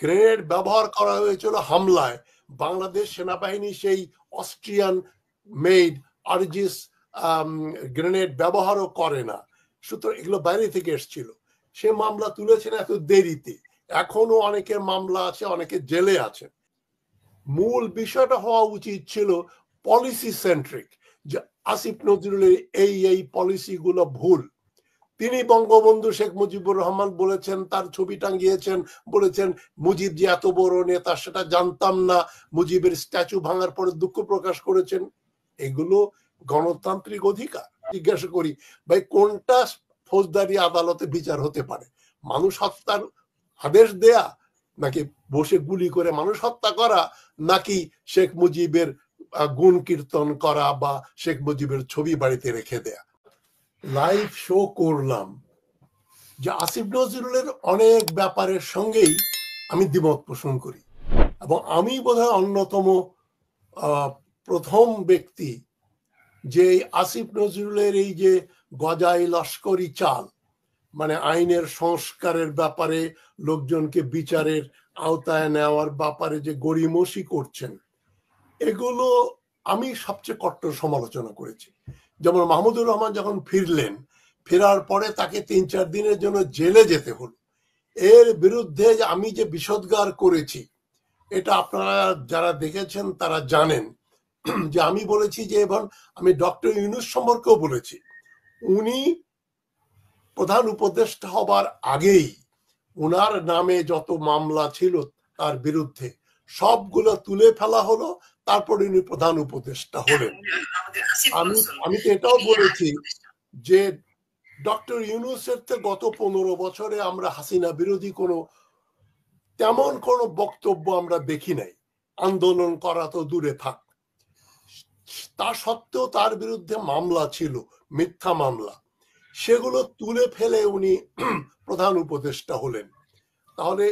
Grenade ব্যবহার করা হয়েছিল হামলায়, বাংলাদেশ সেনাবাহিনী সেই অস্ট্রিয়ান মেড আরজিস গ্রেনেড ব্যবহারও করে না, সুতরাং এগুলো বাইরে থেকে এসেছিল। সে মামলা তুলেছেন এত দেরিতে, এখনো অনেকের মামলা আছে, অনেকে জেলে আছে। মূল বিষয়টা হওয়া উচিত ছিল পলিসি সেন্ট্রিক, যে আসিফ নজরুলের এই পলিসিগুলো ভুল। তিনি বঙ্গবন্ধু শেখ মুজিবুর রহমান বলেছেন, তার ছবি টাঙ্গিয়েছেন, বলেছেন মুজিব যে এত বড় নেতা সেটা জানতাম না, মুজিবের স্ট্যাচু ভাঙার পরে দুঃখ প্রকাশ করেছেন। এগুলো গণতান্ত্রিক অধিকার। জিজ্ঞাসা করি ভাই, কোনটা ফৌজদারি আদালতে বিচার হতে পারে? মানুষ হত্যার আদেশ দেয়া, নাকি বসে গুলি করে মানুষ হত্যা করা, নাকি শেখ মুজিবের গুণ কীর্তন করা বা শেখ মুজিবের ছবি বাড়িতে রেখে দেয়া? লাইভ শো করলাম যে আসিফ নজরুলের অনেক ব্যাপারের সঙ্গেই আমি দ্বিমত পোষণ করি, এবং আমি বোধহয় অন্যতম প্রথম ব্যক্তি যে আসিফ নজরুলের এই যে গজাই লস্করি চাল, মানে আইনের সংস্কারের ব্যাপারে, লোকজনকে বিচারের আওতায় নেওয়ার ব্যাপারে যে গড়িমসি করছেন, এগুলো আমি সবচেয়ে কট্টর সমালোচনা করেছি। যেমন মাহমুদুর রহমান যখন ফিরলেন, ফেরার পরে তাকে 3-4 দিনের জন্য জেলে যেতে হলো। এর বিরুদ্ধে আমি যে বিষোদ্গার করেছি, এটা আপনারা যারা দেখেছেন তারা জানেন যে আমি বলেছি যে, এবং আমি ডক্টর ইউনূস সম্পর্কেও বলেছি, উনি প্রধান উপদেষ্টা হবার আগেই উনার নামে যত মামলা ছিল তার বিরুদ্ধে সবগুলো তুলে ফেলা হলো, তারপর উনি প্রধান উপদেষ্টা হলেন। আমি তো এটাও বলেছি যে ডক্টর ইউনূসের তো গত 15 বছরে আমরা হাসিনা বিরোধী তেমন কোনো বক্তব্য আমরা দেখি নাই। আন্দোলন করা তো দূরে থাক, তা সত্ত্বেও তার বিরুদ্ধে মামলা ছিল, মিথ্যা মামলা, সেগুলো তুলে ফেলে উনি প্রধান উপদেষ্টা হলেন। তাহলে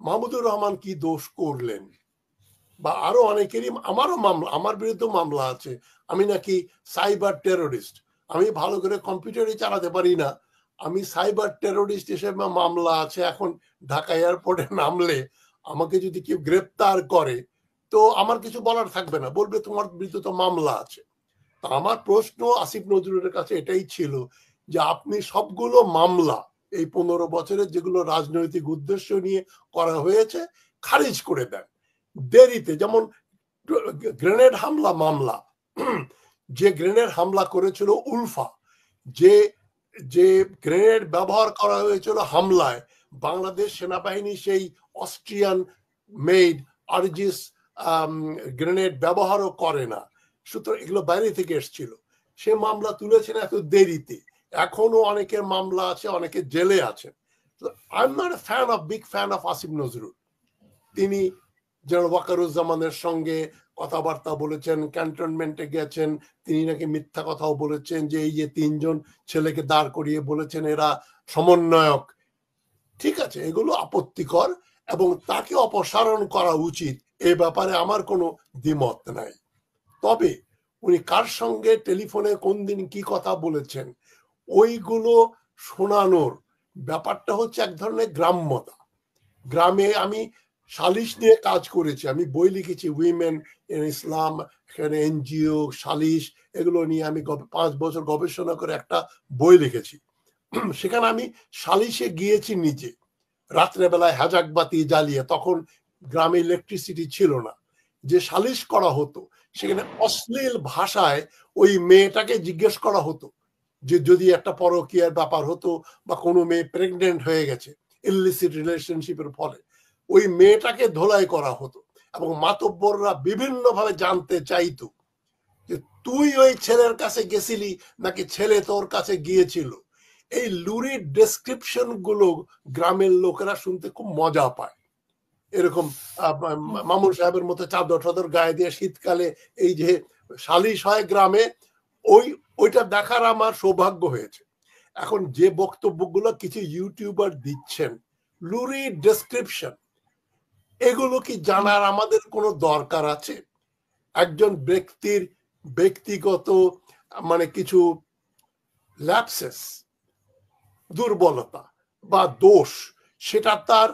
মাহমুদুর রহমান কি দোষ করলেন? বা আরো অনেকেরই, আমারও মামলা, আমার বিরুদ্ধে মামলা আছে, আমি নাকি সাইবার টেরোরিস্ট, আমি ভালো করে কম্পিউটারই চালাতে পারি না, আমি সাইবার টেরোরিস্ট হিসেবে মামলা আছে। এখন ঢাকা এয়ারপোর্টে নামলে আমাকে যদি কেউ গ্রেপ্তার করে তো আমার কিছু বলার থাকবে না, বলবে তোমার বিরুদ্ধে তো মামলা আছে। তা আমার প্রশ্ন আসিফ নজরুলের কাছে এটাই ছিল যে আপনি সবগুলো মামলা এই 15 বছরের যেগুলো রাজনৈতিক উদ্দেশ্য নিয়ে করা হয়েছে খারিজ করে দেন দেরিতে। যেমন গ্রেনেড হামলা মামলা, যে গ্রেনেড হামলা করেছিল উলফা, যে যে গ্রেনেড ব্যবহার করা হয়েছিল হামলায়, বাংলাদেশ সেনাবাহিনী সেই অস্ট্রিয়ান মেড আরজিস গ্রেনেড ব্যবহারও করে না, সুতরাং এগুলো বাইরে থেকে এসেছিল। সে মামলা তুলেছেন এত দেরিতে, এখনো অনেকের মামলা আছে, অনেকে জেলে আছেন। I am not a big fan of Asif Nazrul. তিনি জেনারেল ওয়াকারুজ্জামানের সঙ্গে কথাবার্তা বলেছেন, ক্যান্টনমেন্টে গেছেন, তিনি নাকি মিথ্যা কথাও বলেছেন যে এই যে 3 জন ছেলেকে দাঁড় করিয়ে বলেছেন এরা সমন্বয়ক। ঠিক আছে, এগুলো আপত্তিকর এবং তাকে অপসারণ করা উচিত, এ ব্যাপারে আমার কোনো দ্বিমত নাই। তবে উনি কার সঙ্গে টেলিফোনে কোন দিন কি কথা বলেছেন ওইগুলো শোনানোর ব্যাপারটা হচ্ছে এক ধরনের গ্রাম্যতা। গ্রামে আমি সালিশ নিয়ে কাজ করেছি, আমি বই লিখেছি, উইমেন ইন ইসলাম, এখানে এনজিও সালিশ, এগুলো নিয়ে আমি 5 বছর গবেষণা করে একটা বই লিখেছি। সেখানে আমি সালিশে গিয়েছি নিজে, রাত্রেবেলায় হ্যাজাক বাতি জ্বালিয়ে, তখন গ্রামে ইলেকট্রিসিটি ছিল না, যে সালিশ করা হতো সেখানে অশ্লীল ভাষায় ওই মেয়েটাকে জিজ্ঞেস করা হতো যে যদি একটা পরকীয়ার ব্যাপার হতো বা কোনো মেয়ে প্রেগনেন্ট হয়ে গেছে ইলিসিট রিলেশনশিপের ফলে, ওই মেয়েটাকে ধোলাই করা হতো এবং মাতব্বররা বিভিন্ন ভাবে জানতে চাইতো যে তুই ওই ছেলের কাছে গেছিলি নাকি ছেলে তোর কাছে গিয়েছিল। এই লুরিড ডেসক্রিপশন গুলো গ্রামের লোকেরা শুনতে খুব মজা পায়। এরকম মামুন সাহেবের মতো চাদর টাদর গায়ে দিয়ে শীতকালে এই যে সালিশ হয় গ্রামে, ওইটা দেখার আমার সৌভাগ্য হয়েছে। এখন যে বক্তব্যগুলো কিছু ইউটিউবার দিচ্ছেন, লুরিড ডেসক্রিপশন, এগুলো কি জানার আমাদের কোনো দরকার আছে? একজন ব্যক্তির ব্যক্তিগত মানে কিছু ল্যাপসেস, দুর্বলতা বা দোষ, সেটা তার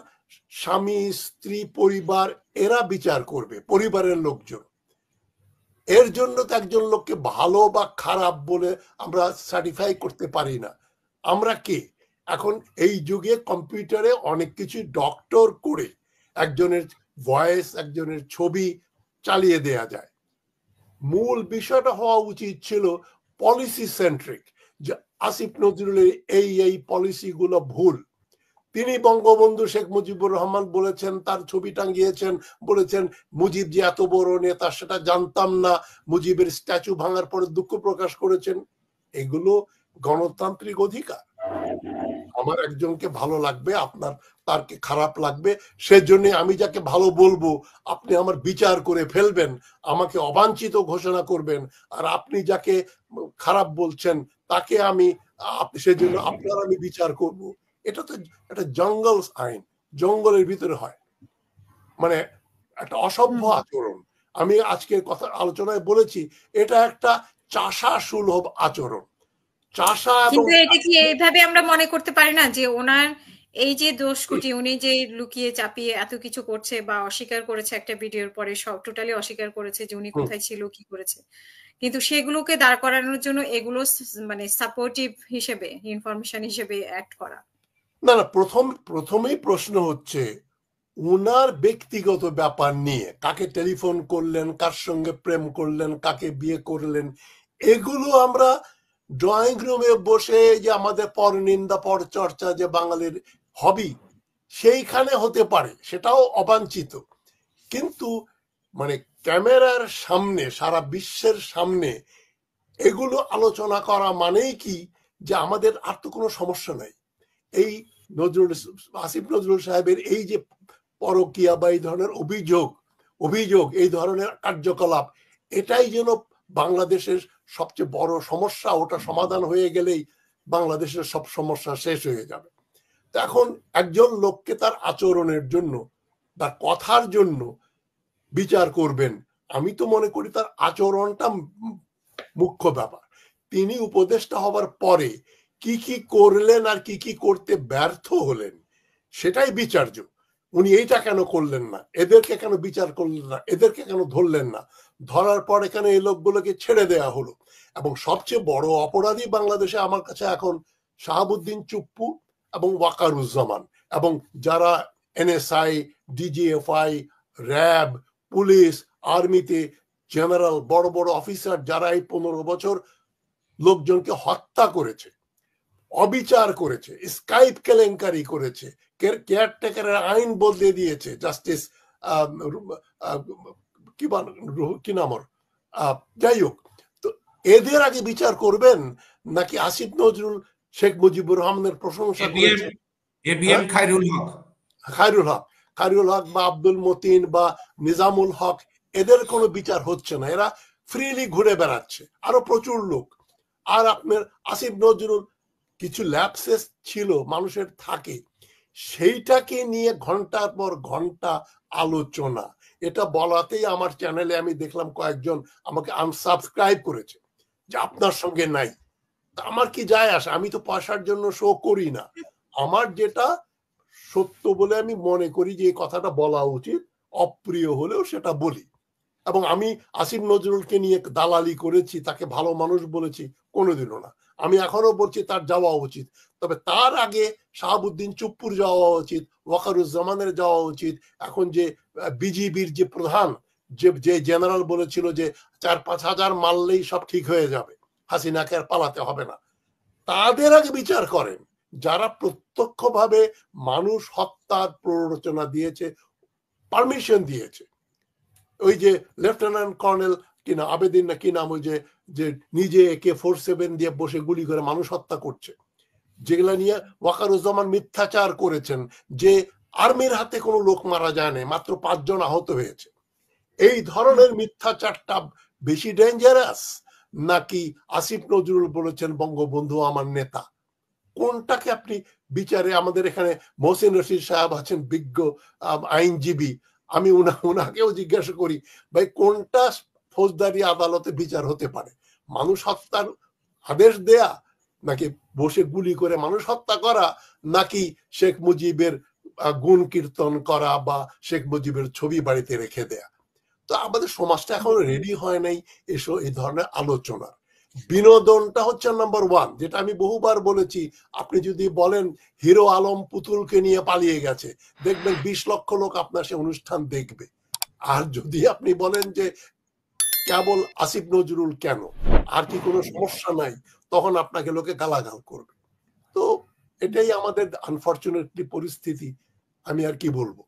স্বামী স্ত্রী পরিবার এরা বিচার করবে, পরিবারের লোকজন। এর জন্য তো একজন লোককে ভালো বা খারাপ বলে আমরা সার্টিফাই করতে পারি না। আমরা কে? এখন এই যুগে কম্পিউটারে অনেক কিছু ডক্টর করে একজনের ভয়েস, একজনের ছবি চালিয়ে দেয়া যায়। মূল বিষয়টা হওয়া উচিত ছিল পলিসি সেন্ট্রিক, যে আসিফ নজরুলের এই পলিসিগুলো ভুল। তিনি বঙ্গবন্ধু শেখ মুজিবুর রহমান বলেছেন, তার ছবি টাঙ্গিয়েছেন, বলেছেন মুজিব যে এত বড় নেতা সেটা জানতাম না, মুজিবের স্ট্যাচু ভাঙার পরে দুঃখ প্রকাশ করেছেন। এগুলো গণতান্ত্রিক অধিকার। আমার একজনকে ভালো লাগবে, আপনার তারকে খারাপ লাগবে, সেজন্য আমি যাকে ভালো বলবো আপনি আমার বিচার করে ফেলবেন, আমাকে অবাঞ্ছিত ঘোষণা করবেন, আর আপনি যাকে খারাপ বলছেন তাকে আমি সেজন্য আপনার আমি বিচার করব। এটা তো একটা জঙ্গল আইন, জঙ্গলের ভিতরে হয়, মানে একটা অসভ্য আচরণ। আমি আজকের কথা আলোচনায় বলেছি এটা একটা চাষা সুলভ আচরণ। চাষা কিন্তু এটা কি এইভাবে আমরা মনে করতে পারি না যে ওনার এই যে দোষগুটি উনি যে লুকিয়ে চাপিয়ে এত কিছু করছে বা অস্বীকার করেছে একটা ভিডিওর পরে, সব টোটালি অস্বীকার করেছে যে উনি কোথায় ছিল, কি করেছে, কিন্তু সেগুলোকে দাঁড় করানোর জন্য এগুলো মানে সাপোর্টিভ হিসেবে, ইনফরমেশন হিসেবে অ্যাক্ট করা? না না, প্রথমেই প্রশ্ন হচ্ছে উনার ব্যক্তিগত ব্যাপার নিয়ে, কাকে টেলিফোন করলেন, কার সঙ্গে প্রেম করলেন, কাকে বিয়ে করলেন, এগুলো আমরা ড্রয়িং রুমে বসে যে আমাদের পরনিন্দা পরচর্চা যে বাঙালির হবি, সেইখানে হতে পারে, সেটাও অবাঞ্ছিত। কিন্তু মানে ক্যামেরার সামনে, সারা বিশ্বের সামনে এগুলো আলোচনা করা মানেই কি যে আমাদের আর তো কোনো সমস্যা নাই। এই আসিফ নজরুল সাহেবের এই যে পরকীয়া বা এই ধরনের অভিযোগ, এই ধরনের কার্যকলাপ, এটাই যেন বাংলাদেশের সবচেয়ে বড় সমস্যা। ওটা সমাধান হয়ে গেলেই বাংলাদেশের সব সমস্যা শেষ হয়ে যাবে। তো এখন একজন লোককে তার আচরণের জন্য, তার কথার জন্য বিচার করবেন, আমি তো মনে করি তার আচরণটা মুখ্য ব্যাপার। তিনি উপদেষ্টা হবার পরে কি কি করলেন আর কি কি করতে ব্যর্থ হলেন সেটাই বিচার্য। উনি এইটা কেন করলেন না, এদেরকে কেন বিচার করলেন না, এদেরকে কেন ধরলেন না, ধরার পর এখানে এই লোকগুলোকে ছেড়ে দেয়া হলো। এবং সবচেয়ে বড় অপরাধী বাংলাদেশে আমার কাছে এখন শাহাবুদ্দিন চুপ্পু এবং ওয়াকারুজ্জামান, এবং যারা এনএসআই, ডিজিএফআই, র্যাব, পুলিশ, আর্মিতে জেনারেল, বড় বড় অফিসার যারা এই 15 বছর লোকজনকে হত্যা করেছে, অবিচার করেছে, স্কাইপ কেলেঙ্কারি করেছে, কেয়ারটেকারের আইন বদলে দিয়েছে, জাস্টিস কি নাম ওর, যাই হোক, তো এদের আগে বিচার করবেন নাকি আসিফ নজরুল শেখ মুজিবুর রহমানের প্রশংসা করেছে খায়রুল হক বা আব্দুল মতিন বা নিজামুল হক, এদের কোনো বিচার হচ্ছে না, এরা ফ্রিলি ঘুরে বেড়াচ্ছে, আরো প্রচুর লোক। আর আপনার আসিফ নজরুল কিছু ল্যাপসেস ছিল, মানুষের থাকে, সেইটাকে নিয়ে ঘন্টার পর ঘন্টা আলোচনা। এটা বলাতেই আমার চ্যানেলে আমি দেখলাম কয়েকজন আমাকে আনসাবস্ক্রাইব করেছে যে আপনার সঙ্গে নাই। আমার কি যায় আসে, আমি তো পয়সার জন্য শো করি না। আমার যেটা সত্য বলে আমি মনে করি যে এই কথাটা বলা উচিত, অপ্রিয় হলেও সেটা বলি। এবং আমি আসিফ নজরুলকে নিয়ে দালালি করেছি, তাকে ভালো মানুষ বলেছি, কোনোদিনও না। আমি এখনো বলছি তার যাওয়া উচিত, তবে তার আগে শাহাবুদ্দিন চুপ্পুর যাওয়া উচিত, ওয়াকারুজ্জামানের যাওয়া উচিত। এখন যে বিজিবির যে প্রধান, যে জেনারেল বলেছিল যে 4-5 হাজার মারলেই সব ঠিক হয়ে যাবে, হাসিনাকে আর পালাতে হবে না, তাদের আগে বিচার করেন যারা প্রত্যক্ষভাবে মানুষ হত্যার প্ররোচনা দিয়েছে, পারমিশন দিয়েছে। ওই যে লেফটেন্যান্ট কর্নেল কিনা আবেদিন না কি নাম, ওই যে নিজে AK-47 দিয়ে বসে গুলি করে মানুষ হত্যা করছে, যেগুলা নিয়ে ওয়াকারুজ্জামান মিথ্যাচার করেছেন যে আর্মির হাতে কোনো লোক মারা যায় না, মাত্র 5 জন আহত হয়েছে। এই ধরনের মিথ্যাচারটা বেশি ডেঞ্জারাস নাকি আসিফ নজরুল বলেছেন বঙ্গবন্ধু আমার নেতা? কোনটাকে আপনি বিচারে? আমাদের এখানে মহসিন রশিদ সাহেব আছেন, বিজ্ঞ আইনজীবী, আমি উনাকেও জিজ্ঞাসা করি, ভাই কোনটা ফৌজদারি আদালতে বিচার হতে পারে? মানুষ হত্যার আদেশ দেয়া, নাকি বসে গুলি করে মানুষ হত্যা করা, নাকি শেখ মুজিবের গুণ কীর্তন করা বা শেখ মুজিবের ছবি বাড়িতে রেখে দেয়া। তো আমাদের সমাজটা এখন রেডি হয় নাই এসব এই ধরনের আলোচনা। বিনোদনটা হচ্ছে নাম্বার ওয়ান, যেটা আমি বহুবার বলেছি। আপনি যদি বলেন হিরো আলম পুতুলকে নিয়ে পালিয়ে গেছে, দেখবেন 20 লক্ষ লোক আপনার সে অনুষ্ঠান দেখবে। আর যদি আপনি বলেন যে কেবল আসিফ নজরুল কেন, আর কি কোনো সমস্যা নাই, তখন আপনাকে লোকে গালাগাল করবে। তো এটাই আমাদের আনফরচুনেটলি পরিস্থিতি। আমি আর কি বলবো।